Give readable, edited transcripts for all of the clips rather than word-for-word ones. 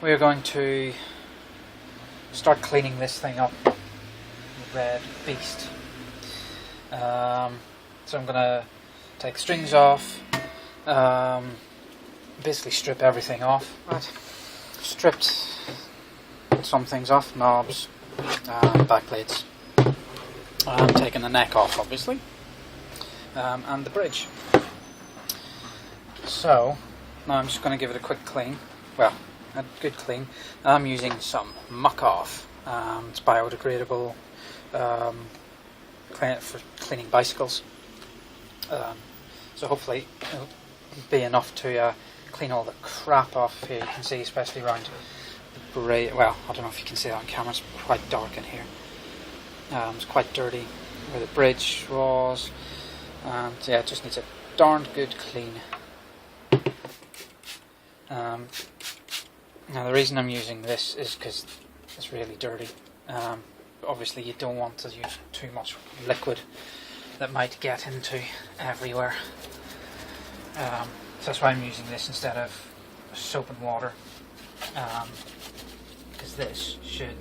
we're going to start cleaning this thing up, the red beast. So I'm going to take the strings off, basically strip everything off. Right. Stripped some things off, knobs, back plates. I'm taking the neck off, obviously, and the bridge. So now I'm just going to give it a quick clean. Well, a good clean. I'm using some Muck Off. It's biodegradable, for cleaning bicycles. So hopefully it'll be enough to clean all the crap off here. You can see, especially around the braid. Well, I don't know if you can see that on camera. It's quite dark in here. It's quite dirty where the bridge was, and yeah, it just needs a darned good clean. Now the reason I'm using this is because it's really dirty. Obviously you don't want to use too much liquid that might get into everywhere. So that's why I'm using this instead of soap and water, because this should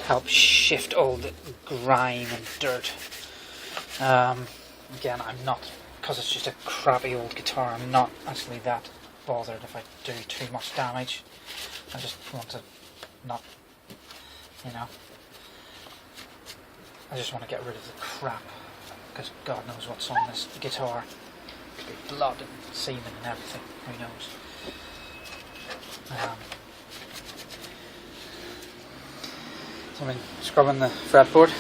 help shift all the grime and dirt. Again, I'm not, because it's just a crappy old guitar, I'm not actually that bothered if I do too much damage. I just want to not, I just want to get rid of the crap, because God knows what's on this guitar. Could be blood and semen and everything, who knows. So I'm scrubbing the fretboard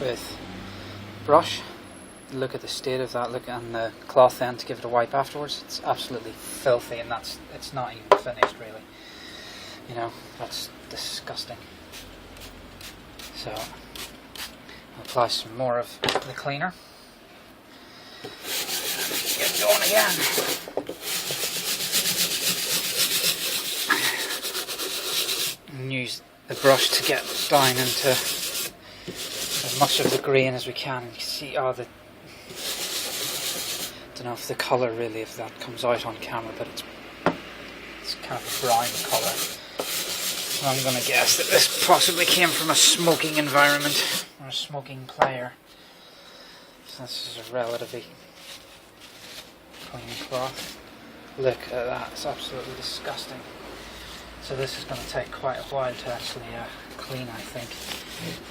with brush. Look at the state of that, look on the cloth then to give it a wipe afterwards. It's absolutely filthy, and it's not even finished really. That's disgusting. So I'll apply some more of the cleaner. Get going again. And use the brush to get down into as much of the grain as we can. You can see, I don't know if the colour really, if that comes out on camera, but it's kind of a brown colour. So I'm going to guess that this possibly came from a smoking environment, or a smoking player. So this is a relatively clean cloth. Look at that, it's absolutely disgusting. So this is going to take quite a while to actually clean, I think.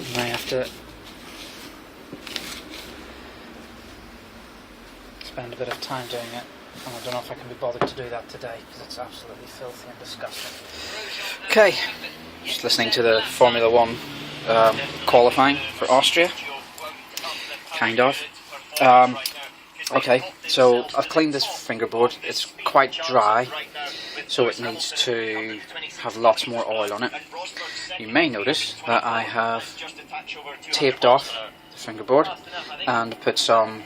You may have to spend a bit of time doing it, and I don't know if I can be bothered to do that today because it's absolutely filthy and disgusting. Okay, just listening to the Formula 1 qualifying for Austria, kind of. Okay, so I've cleaned this fingerboard. It's quite dry, so it needs to have lots more oil on it. You may notice that I have taped off the fingerboard and put some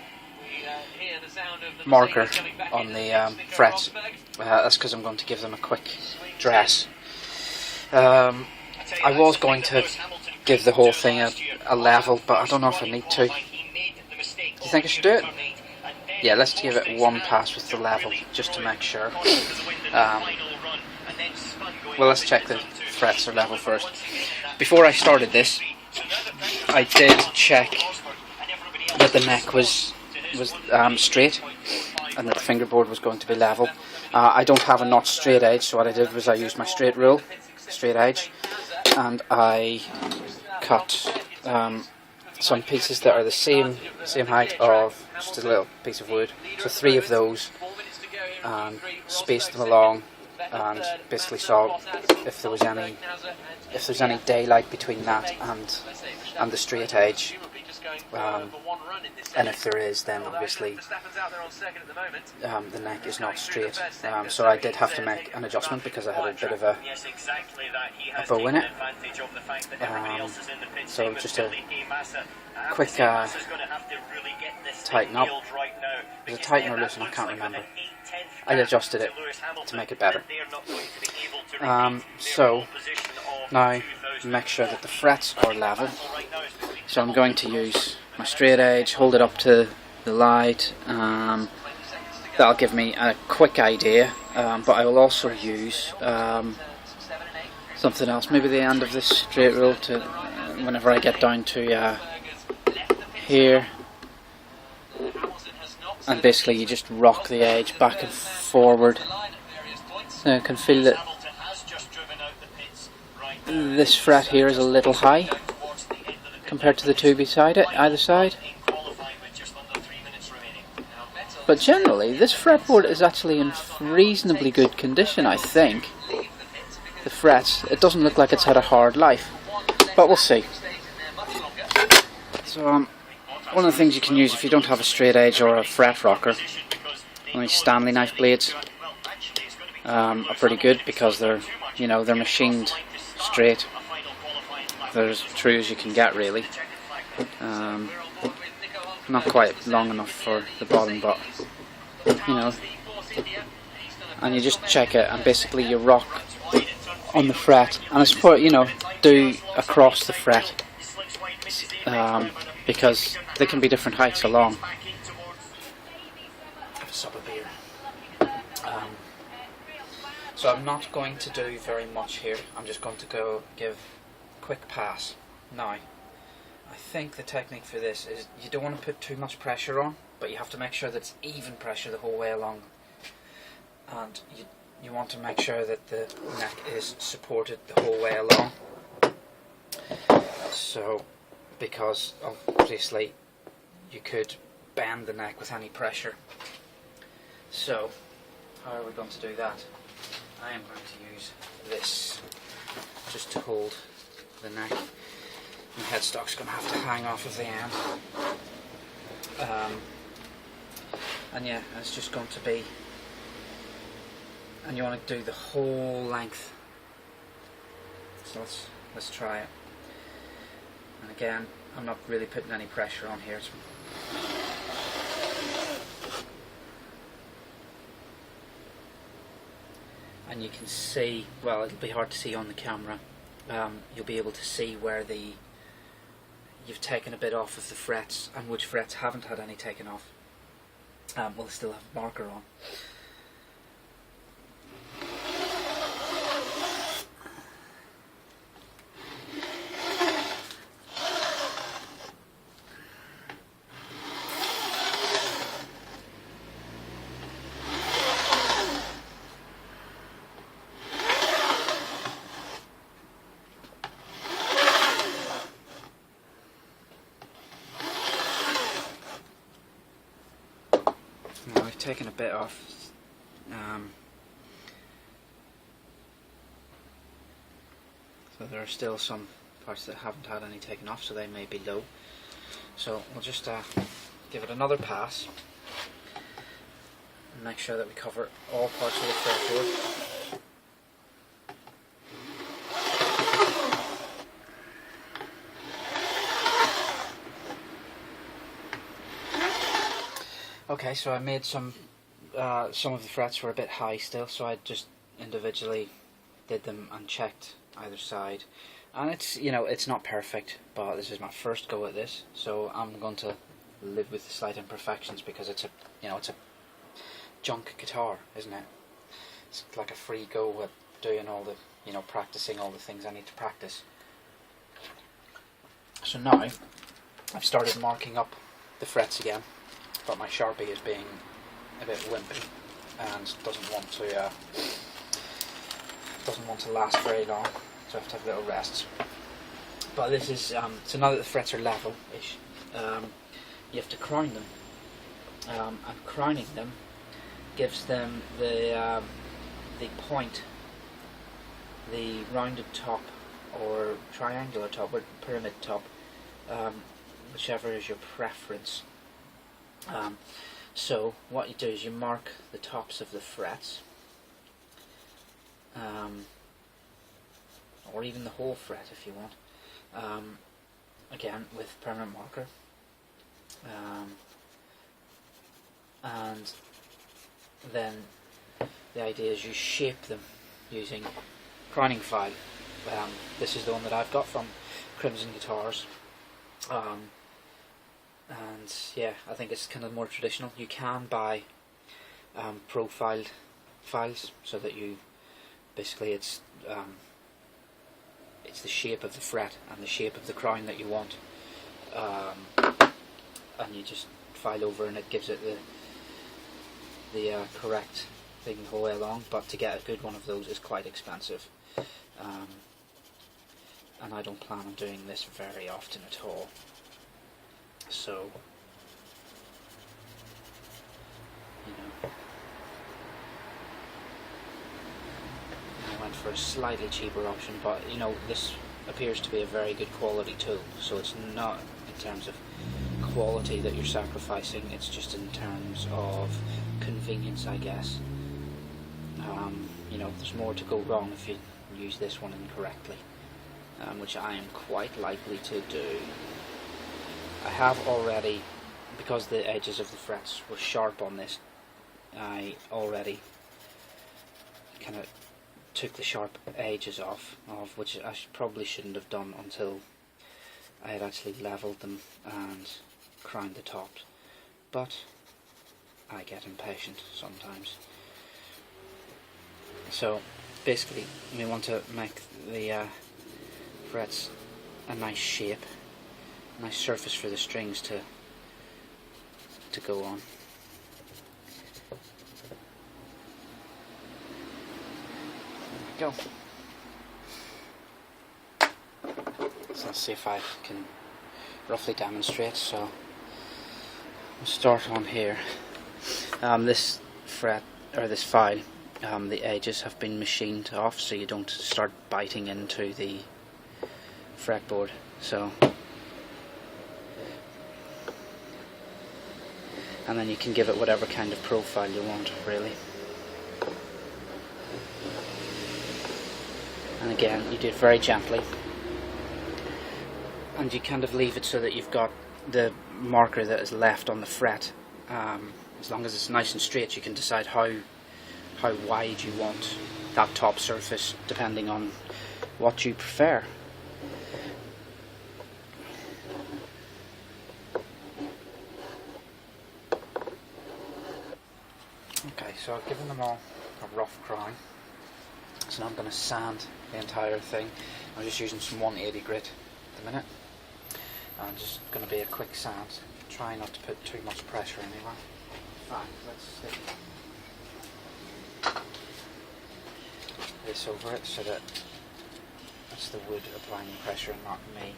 marker on the frets. That's because I'm going to give them a quick dress. I was going to give the whole thing a level, but I don't know if I need to. Do you think I should do it? Yeah, let's give it one pass with the level, just to make sure. Well, let's check the frets are level first. Before I started this, I did check that the neck was straight, and that the fingerboard was going to be level. I don't have a notch straight edge, so what I did was I used my straight rule, straight edge, and I cut some pieces that are the same height of just a little piece of wood. So 3 of those, and spaced them along, and basically saw if there was any daylight between that and the straight edge. And if there is, then obviously the neck is not straight. So I did have to make an adjustment because I had a bit of a bow in it. So just a quick tighten up. Was it tighten or loosen? I can't remember. I adjusted it to make it better. So now make sure that the frets are level. So I'm going to use my straight edge, hold it up to the light. That'll give me a quick idea, but I will also use something else. Maybe the end of this straight rule to whenever I get down to here, and basically you just rock the edge back and forward. Now I can feel that this fret here is a little high compared to the two beside it, either side. But generally, this fretboard is actually in reasonably good condition, I think. The frets, it doesn't look like it's had a hard life, but we'll see. So one of the things you can use if you don't have a straight edge or a fret rocker, these Stanley knife blades are pretty good because they're machined straight. They're as true as you can get, really. Not quite long enough for the bottom, but and you just check it, and basically you rock on the fret, and it's for do across the fret, because they can be different heights along. Have a sup of beer. So I'm not going to do very much here. I'm just going to go give a quick pass now. I think the technique for this is you don't want to put too much pressure on, but you have to make sure that it's even pressure the whole way along, and you want to make sure that the neck is supported the whole way along. So, because obviously you could bend the neck with any pressure. So, how are we going to do that? I am going to use this just to hold the neck. The headstock's going to have to hang off of the end. And yeah, it's just going to be, and you want to do the whole length. So let's try it. And again, I'm not really putting any pressure on here. And you can see, well, it'll be hard to see on the camera. You'll be able to see where you've taken a bit off of the frets, and which frets haven't had any taken off. We'll still have a marker on. Now I've taken a bit off, so there are still some parts that haven't had any taken off, so they may be low. So we'll just give it another pass and make sure that we cover all parts of the fretboard. Okay, so I made some of the frets were a bit high still, so I just individually did them and checked either side. And it's not perfect, but this is my first go at this, so I'm going to live with the slight imperfections because it's a junk guitar, isn't it? It's like a free go at doing all the practicing all the things I need to practice. So now I've started marking up the frets again. But my Sharpie is being a bit wimpy and doesn't want to last very long, so I have to have little rests. But this is so now that the frets are level-ish, you have to crown them, and crowning them gives them the point, the rounded top or triangular top or pyramid top, whichever is your preference. So what you do is you mark the tops of the frets, or even the whole fret if you want, again with permanent marker, and then the idea is you shape them using crowning file. This is the one that I've got from Crimson Guitars. And yeah, I think it's kind of more traditional. You can buy profiled files so that you basically it's it's the shape of the fret and the shape of the crown that you want, and you just file over and it gives it the correct thing the whole way along. But to get a good one of those is quite expensive, and I don't plan on doing this very often at all. So, you know, I went for a slightly cheaper option, but you know, this appears to be a very good quality tool, so it's not in terms of quality that you're sacrificing, it's just in terms of convenience, I guess. You know, there's more to go wrong if you use this one incorrectly, which I am quite likely to do. I have already, because the edges of the frets were sharp on this, I already kind of took the sharp edges off, which I probably shouldn't have done until I had actually levelled them and crowned the tops, but I get impatient sometimes. So basically we want to make the frets a nice shape, a nice surface for the strings to go on. There we go. So let's see if I can roughly demonstrate. So we'll start on here. This fret, or this file, the edges have been machined off so you don't start biting into the fretboard. So, and then you can give it whatever kind of profile you want, really. And again, you do it very gently, and you kind of leave it so that you've got the marker that is left on the fret. As long as it's nice and straight, you can decide how wide you want that top surface, depending on what you prefer. Okay, so I've given them all a rough crown, so now I'm going to sand the entire thing. I'm just using some 180 grit at the minute. I'm just going to be a quick sand, try not to put too much pressure anywhere. Fine, let's stick this over it so that it's the wood applying the pressure and not me.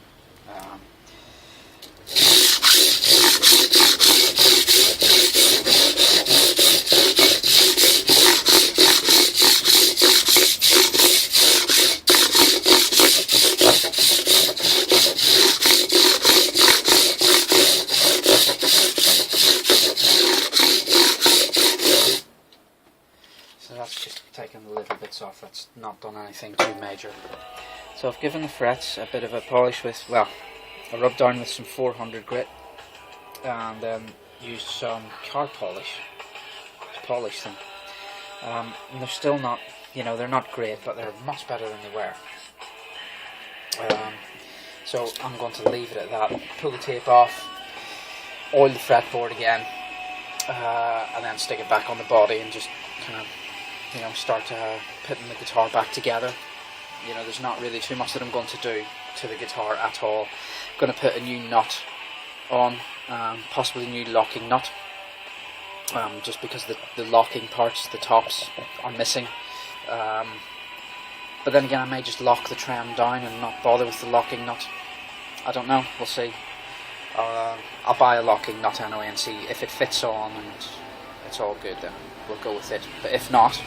So that's just taken the little bits off, it's not done anything too major. So I've given the frets a bit of a polish with, well, I rubbed down with some 400 grit and then used some car polish to polish them. And they're still not, you know, they're not great, but they're much better than they were. So I'm going to leave it at that, pull the tape off, oil the fretboard again, and then stick it back on the body and just kind of, you know, start putting the guitar back together. You know, there's not really too much that I'm going to do to the guitar at all. I'm going to put a new nut on, possibly a new locking nut, just because the locking parts, the tops, are missing. But then again, I may just lock the trem down and not bother with the locking nut. I don't know, we'll see. I'll buy a locking nut anyway and see if it fits on and it's all good, then we'll go with it. But if not,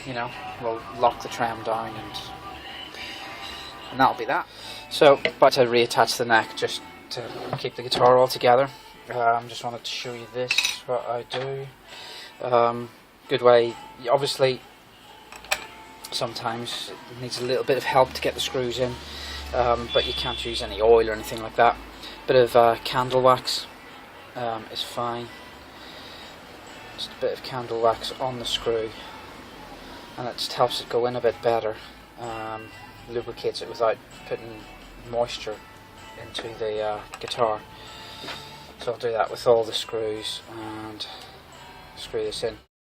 you know, we'll lock the trem down and that'll be that. So, but to reattach the neck just to keep the guitar all together. Just wanted to show you this, what I do. Good way, obviously sometimes it needs a little bit of help to get the screws in, but you can't use any oil or anything like that. Bit of candle wax is fine. Just a bit of candle wax on the screw, and it just helps it go in a bit better, lubricates it without putting moisture into the guitar. So I'll do that with all the screws and screw this in.